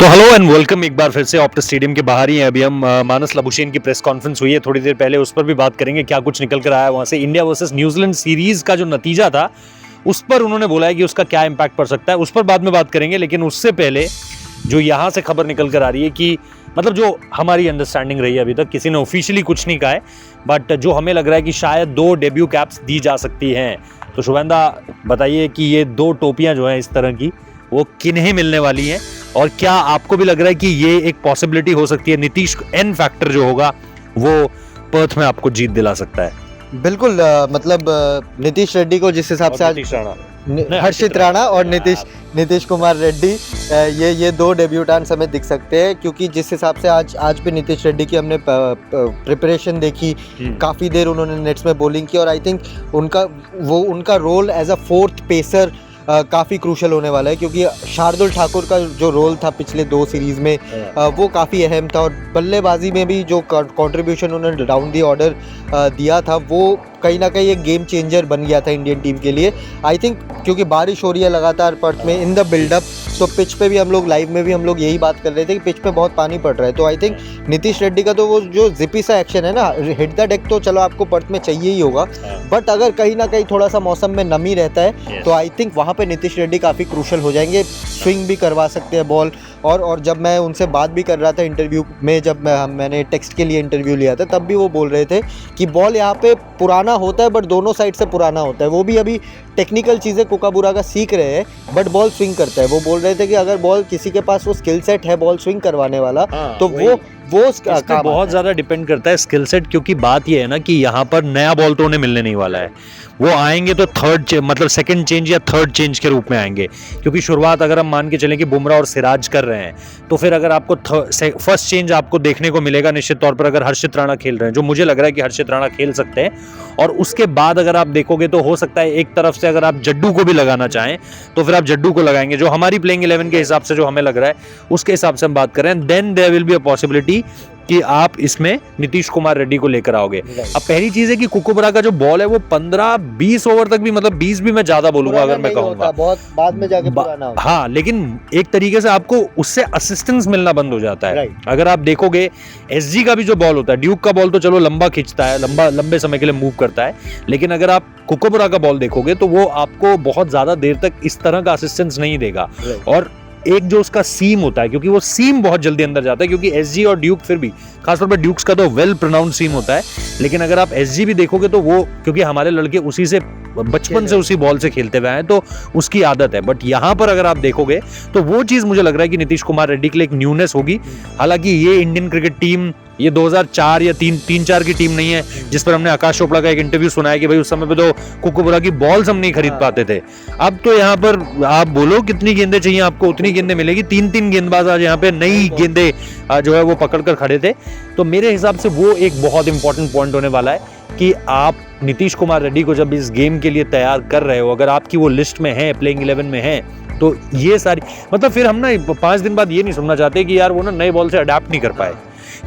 तो hello and welcome एक बार फिर से ऑप्टस स्टेडियम के बाहर ही हैं अभी हम। मानस लाबुशेन की प्रेस कॉन्फ्रेंस हुई है थोड़ी देर पहले, उस पर भी बात करेंगे क्या कुछ निकल कर आया वहां से। इंडिया वर्सेस न्यूजीलैंड सीरीज का जो नतीजा था उस पर उन्होंने बोला है कि उसका क्या इम्पैक्ट पड़ सकता है, उस पर बाद में बात करेंगे। लेकिन उससे पहले जो यहाँ से खबर निकल कर आ रही है कि मतलब जो हमारी अंडरस्टैंडिंग रही है अभी तक, किसी ने ऑफिशियली कुछ नहीं कहा है, बट जो हमें लग रहा है कि शायद 2 डेब्यू कैप्स दी जा सकती हैं। तो शुभेंदा बताइए कि ये 2 टोपियां जो हैं इस तरह की वो किन्हें मिलने वाली हैं, और क्या आपको भी लग रहा है कि ये एक पॉसिबिलिटी हो सकती है, नीतीश एन फैक्टर जो होगा वो पर्थ में आपको जीत दिला सकता है? बिल्कुल मतलब नीतीश रेड्डी को जिस हिसाब से आज हर्षित राणा और नीतीश कुमार रेड्डी ये 2 डेब्यूटेंट्स हमें दिख सकते हैं, क्योंकि जिस हिसाब से आज भी नीतीश रेड्डी की हमने प्रिपरेशन देखी, काफ़ी देर उन्होंने नेट्स में बॉलिंग की, और आई थिंक उनका role as a 4th pacer काफ़ी क्रूशल होने वाला है, क्योंकि शार्दुल ठाकुर का जो रोल था पिछले 2 सीरीज़ में वो काफ़ी अहम था, और बल्लेबाजी में भी जो कंट्रीब्यूशन उन्होंने डाउन दी ऑर्डर दिया था वो कहीं ना कहीं एक गेम चेंजर बन गया था इंडियन टीम के लिए। आई थिंक क्योंकि बारिश हो रही है लगातार पर्थ में इन द बिल्डअप, तो पिच पे भी हम लोग लाइव में भी हम लोग यही बात कर रहे थे कि पिच पे बहुत पानी पड़ रहा है, तो आई थिंक नीतीश रेड्डी का तो वो जो जिपी सा एक्शन है ना, हिट द डेक, तो चलो आपको पर्थ में चाहिए ही होगा, बट अगर कहीं ना कहीं थोड़ा सा मौसम में नमी रहता है तो आई थिंक वहाँ पे नीतीश रेड्डी काफ़ी क्रूशल हो जाएंगे, स्विंग भी करवा सकते हैं बॉल। और जब मैं उनसे बात भी कर रहा था इंटरव्यू में, जब मैंने टेक्स्ट के लिए इंटरव्यू लिया था, तब भी वो बोल रहे थे कि बॉल यहाँ पे पुराना होता है, बट दोनों साइड से पुराना होता है, वो भी अभी टेक्निकल चीज़ें कुकाबुरा का सीख रहे हैं, बट बॉल स्विंग करता है। वो बोल रहे थे कि अगर बॉल किसी के पास वो स्किल सेट है बॉल स्विंग करवाने वाला, तो वो बहुत ज़्यादा डिपेंड करता है स्किल सेट, क्योंकि बात ये है ना कि यहाँ पर नया बॉल तो उन्हें मिलने नहीं वाला है। वो आएंगे तो मतलब सेकंड चेंज या थर्ड चेंज के रूप में आएंगे, क्योंकि शुरुआत अगर हम मान के चलें कि बुमराह और सिराज कर रहे हैं, तो फिर अगर आपको फर्स्ट चेंज आपको देखने को मिलेगा निश्चित तौर पर अगर हर्षित राणा खेल रहे हैं, जो मुझे लग रहा है कि हर्षित राणा खेल सकते हैं। और उसके बाद अगर आप देखोगे तो हो सकता है एक तरफ से अगर आप जड्डू को भी लगाना चाहें तो फिर आप जड्डू को लगाएंगे, जो हमारी प्लेइंग 11 के हिसाब से जो हमें लग रहा है उसके हिसाब से हम बात कर रहे हैं। Then there will be a possibility कि आप इसमें नीतीश कुमार रेड्डी को लेकर आओगे। अब पहली चीज है कि कुकुबरा का जो बॉल है वो 15-20 ओवर तक भी, मतलब 20 भी मैं ज्यादा बोलूंगा अगर मैं कहूंगा, बहुत बाद में जाके पुराना होता। हाँ, लेकिन एक तरीके से आपको उससे असिस्टेंस मिलना बंद हो जाता है। अगर आप देखोगे एसजी का भी जो बॉल होता है, ड्यूक का बॉल तो चलो लंबा खींचता है, लंबे समय के लिए मूव करता है, लेकिन अगर आप कुकुबरा का बॉल देखोगे तो वो आपको बहुत ज्यादा देर तक इस तरह का असिस्टेंस नहीं देगा। और एक जो उसका सीम होता है, क्योंकि वो सीम बहुत जल्दी अंदर जाता है, क्योंकि एसजी और ड्यूक फिर भी खासतौर पर ड्यूक्स का तो वेल प्रोनाउंस सीम होता है, लेकिन अगर आप एसजी भी देखोगे तो वो, क्योंकि हमारे लड़के उसी से बचपन से उसी बॉल से खेलते हुए हैं तो उसकी आदत है। बट यहाँ पर अगर आप देखोगे तो वो चीज मुझे लग रहा है कि नीतीश कुमार रेड्डी के लिए एक न्यूनेस होगी। हालांकि ये इंडियन क्रिकेट टीम ये 2004 या 3-4 की टीम नहीं है जिस पर हमने आकाश चोपड़ा का एक इंटरव्यू सुना है कि भाई उस समय पे तो कुकुबरा की बॉल्स हम नहीं खरीद पाते थे। अब तो यहाँ पर आप बोलो कितनी गेंदें चाहिए आपको, उतनी गेंदें मिलेगी। 3-3 गेंदबाज आज यहाँ पे नई गेंदें जो है वो पकड़ कर खड़े थे। तो मेरे हिसाब से वो एक बहुत इंपॉर्टेंट पॉइंट होने वाला है कि आप नीतीश कुमार रेड्डी को जब इस गेम के लिए तैयार कर रहे हो, अगर आपकी वो लिस्ट में है, प्लेइंग 11 में है, तो ये सारी मतलब फिर हम ना 5 दिन बाद ये नहीं सुनना चाहते कि यार वो ना नए बॉल से अडेप्ट नहीं कर पाए,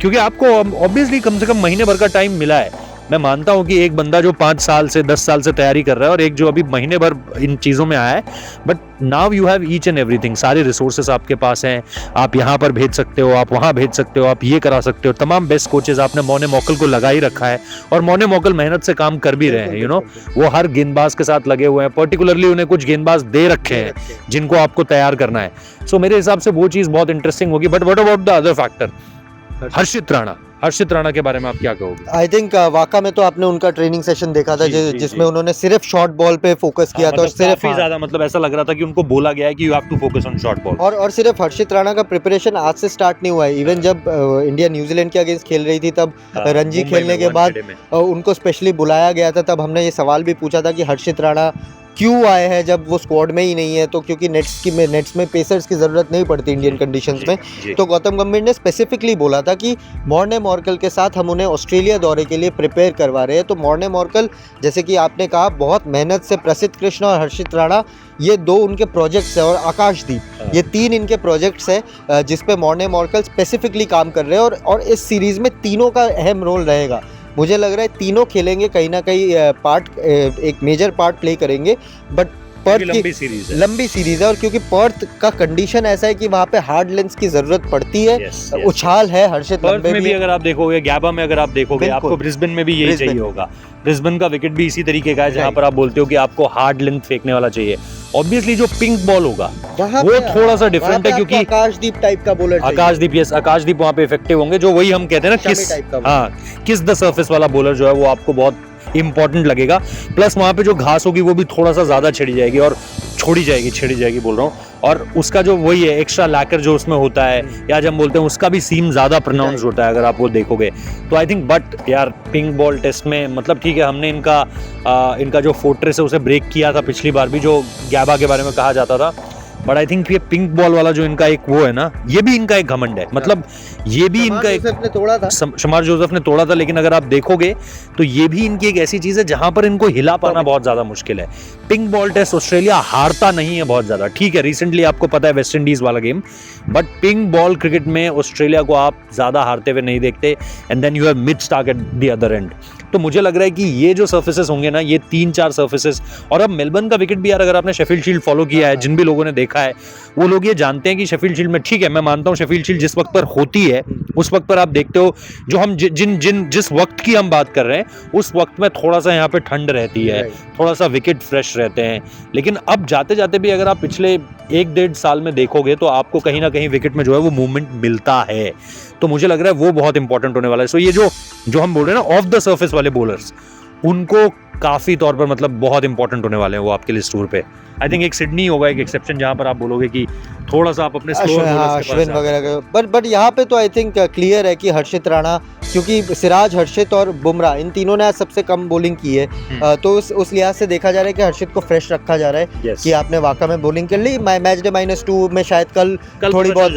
क्योंकि आपको ऑब्वियसली कम से कम महीने भर का टाइम मिला है। मैं मानता हूं कि एक बंदा जो 5 साल से 10 साल से तैयारी कर रहा है और एक जो अभी महीने भर इन चीज़ों में आया है, but now you have each and everything, सारे रिसोर्सेस आपके पास हैं, आप यहाँ पर भेज सकते हो, आप वहाँ भेज सकते हो, आप ये करा सकते हो, तमाम बेस्ट कोचेज आपने मोने मोकल को लगा ही रखा है, और मोने मोकल मेहनत से काम कर भी रहे हैं। यू नो, वो हर गेंदबाज के साथ लगे हुए हैं, पर्टिकुलरली उन्हें कुछ गेंदबाज दे रखे हैं जिनको आपको तैयार करना है। सो मेरे हिसाब से वो चीज़ बहुत इंटरेस्टिंग होगी। But what about the other factor, Harshit Rana के बारे में आप क्या कहोगे? आई थिंक वाका में तो आपने उनका ट्रेनिंग सेशन देखा था जिसमें उन्होंने सिर्फ शॉर्ट बॉल पे फोकस किया था, और सिर्फ काफी ज्यादा, मतलब ऐसा लग रहा था कि उनको बोला गया है कि you have to focus on short ball. और सिर्फ हर्षित राणा का प्रिपरेशन आज से स्टार्ट नहीं हुआ है। इवन जब इंडिया न्यूजीलैंड के अगेंस्ट खेल रही थी तब रणजी खेलने के बाद उनको स्पेशली बुलाया गया था, तब हमने ये सवाल भी पूछा था कि हर्षित राणा क्यों आए हैं जब वो स्क्वाड में ही नहीं है, तो क्योंकि नेट्स में पेसर्स की ज़रूरत नहीं पड़ती इंडियन कंडीशंस में। तो गौतम गंभीर ने स्पेसिफिकली बोला था कि मॉर्ने मॉर्कल के साथ हम उन्हें ऑस्ट्रेलिया दौरे के लिए प्रिपेयर करवा रहे हैं। तो मॉर्ने मॉर्कल, जैसे कि आपने कहा, बहुत मेहनत से प्रसिद्ध कृष्णा और हर्षित राणा, ये 2 उनके प्रोजेक्ट्स हैं, और आकाशदीप, ये 3 इनके प्रोजेक्ट्स हैं जिस पे मॉर्ने मॉर्कल स्पेसिफिकली काम कर रहे हैं। और इस सीरीज़ में तीनों का अहम रोल रहेगा। मुझे लग रहा है तीनों खेलेंगे, कहीं ना कहीं एक मेजर पार्ट प्ले करेंगे, बट पर्थ की लंबी सीरीज है और क्योंकि पर्थ का कंडीशन ऐसा है कि वहाँ पे हार्ड लेंस की जरूरत पड़ती है। उछाल है हर्षित लंबे में भी अगर आप देखोगे, गैबा में अगर आप देखोगे, आपको ब्रिस्बेन में भी यही चाहिए होगा। ब्रिस्बेन का विकेट भी इसी तरीके का है जहाँ पर आप बोलते हो कि आपको हार्ड लेंथ फेंकने वाला चाहिए। ऑब्वियसली जो पिंक बॉल होगा वो थोड़ा सा डिफरेंट है, क्योंकि आकाशदीप टाइप का बॉलर, आकाशदीप वहाँ पे इफेक्टिव होंगे, जो वही हम कहते हैं ना किस द सरफेस वाला बॉलर जो है वो आपको बहुत इंपॉर्टेंट लगेगा। प्लस वहाँ पे जो घास होगी वो भी थोड़ा सा ज्यादा छिड़ी जाएगी और छेड़ी जाएगी बोल रहा हूँ, और उसका जो वही है एक्स्ट्रा लैकर जो उसमें होता है, या जब हम बोलते हैं उसका भी सीम ज्यादा प्रोनाउंस होता है अगर आप वो देखोगे तो। आई थिंक बट यार पिंक बॉल टेस्ट में मतलब ठीक है, हमने इनका जो फोर्ट्रेस है उसे ब्रेक किया था पिछली बार भी, जो गैबा के बारे में कहा जाता था। बट आई थिंक ये पिंक बॉल वाला जो इनका एक वो है ना, ये भी इनका एक घमंड है। मतलब ये भी इनका एक शमार जोसेफ ने तोड़ा था, लेकिन अगर आप देखोगे तो ये भी इनकी एक ऐसी चीज है जहां पर इनको हिला पाना बहुत ज्यादा मुश्किल है। पिंक बॉल टेस्ट ऑस्ट्रेलिया हारता नहीं है बहुत ज्यादा, ठीक है रिसेंटली आपको पता है वेस्ट इंडीज वाला game, but pink ball cricket में ऑस्ट्रेलिया को आप ज्यादा हारते हुए नहीं देखते। And then you have Mitch Starc at the other end. तो मुझे लग रहा है कि ये जो सर्फेसेस होंगे ना, ये 3-4 सर्फेसेस, और अब मेलबर्न का विकेट भी यार अगर आपने शेफील्ड शील्ड फॉलो किया है, जिन भी लोगों ने देखा है वो लोग ये जानते हैं कि शेफील्ड शील्ड में ठीक है, मैं मानता हूँ शेफील्ड शील्ड जिस वक्त पर होती है उस वक्त पर आप देखते हो जो हम जिस वक्त की हम बात कर रहे हैं उस वक्त में थोड़ा सा यहाँ पे ठंड रहती है, थोड़ा सा विकेट फ्रेश रहते हैं। लेकिन अब जाते जाते भी अगर आप पिछले 1-1.5 साल में देखोगे तो आपको कहीं ना कहीं विकेट में जो है वो मूवमेंट मिलता है। तो मुझे लग रहा है वो बहुत इंपॉर्टेंट होने वाला है। सो ये जो हम बोल रहे हैं ना ऑफ द सर्फेस वाले बॉलर्स, उनको काफी तौर पर मतलब बहुत इंपॉर्टेंट होने वाले हैं वो आपके लिए इस टूर पे। आई थिंक एक सिडनी होगा एक एक्सेप्शन जहां पर आप बोलोगे कि थोड़ा सा आप अपने अश्विन वगैरह, बट यहाँ पे तो आई थिंक क्लियर है कि हर्षित राणा, क्योंकि सिराज, हर्षित और बुमराह इन तीनों ने आज सबसे कम बॉलिंग की है, तो उस लिहाज से देखा जा रहा है कि हर्षित को फ्रेश रखा जा रहा है कि आपने वाकई में बॉलिंग कर ली। मैच डे -2 में शायद कल थोड़ी बहुत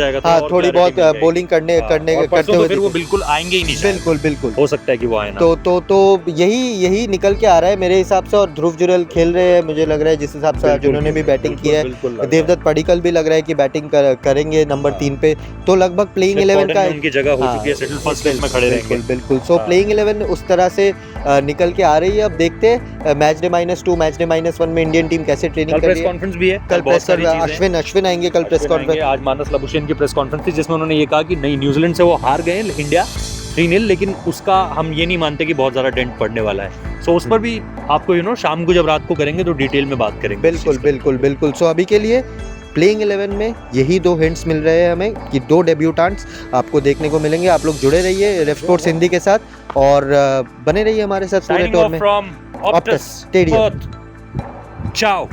बॉलिंग करते हुए वो बिल्कुल आएंगे ही नहीं, बिल्कुल हो सकता है कि वो आए ना। तो यही निकल के आ रहा है मेरे हिसाब से। और ध्रुव जुरेल खेल रहे हैं, मुझे लग रहा है जिस हिसाब से जिन्होंने भी बैटिंग की है, देवदत्त पडिक्कल भी लग रहा है कि बैटिंग करेंगे नंबर 3 पे, तो लगभग प्लेइंग 11 का उनकी जगह हो चुकी है, सेटल फर्स्ट प्लेस में खड़े रहेंगे। बिल्कुल। सो प्लेइंग 11 उस तरह से निकल के आ रही है। अब देखते हैं मैच डे -2 मैच डे -1 में इंडियन टीम कैसे ट्रेनिंग कर रही है। प्रेस कॉन्फ्रेंस भी है कल, अश्विन आएंगे कल प्रेस कॉन्फ्रेंस। आज मानस लाबुशेन की प्रेस कॉन्फ्रेंस थी जिसमें उन्होंने ये कहा कि नहीं, न्यूजीलैंड से वो हार गए इंडिया 3-0, लेकिन उसका हम ये नहीं मानते कि बहुत ज्यादा डेंट पड़ने वाला है। सो उस पर भी आपको शाम को जब रात को करेंगे तो डिटेल में बात करेंगे। बिल्कुल। सो अभी के लिए प्लेइंग 11 में यही 2 हिंट्स मिल रहे हैं हमें कि 2 डेब्यूटेंट्स आपको देखने को मिलेंगे। आप लोग जुड़े रहिए रेफ स्पोर्ट्स हिंदी के साथ और बने रहिए हमारे साथ पूरे टूर में। Optus Stadium. Ciao.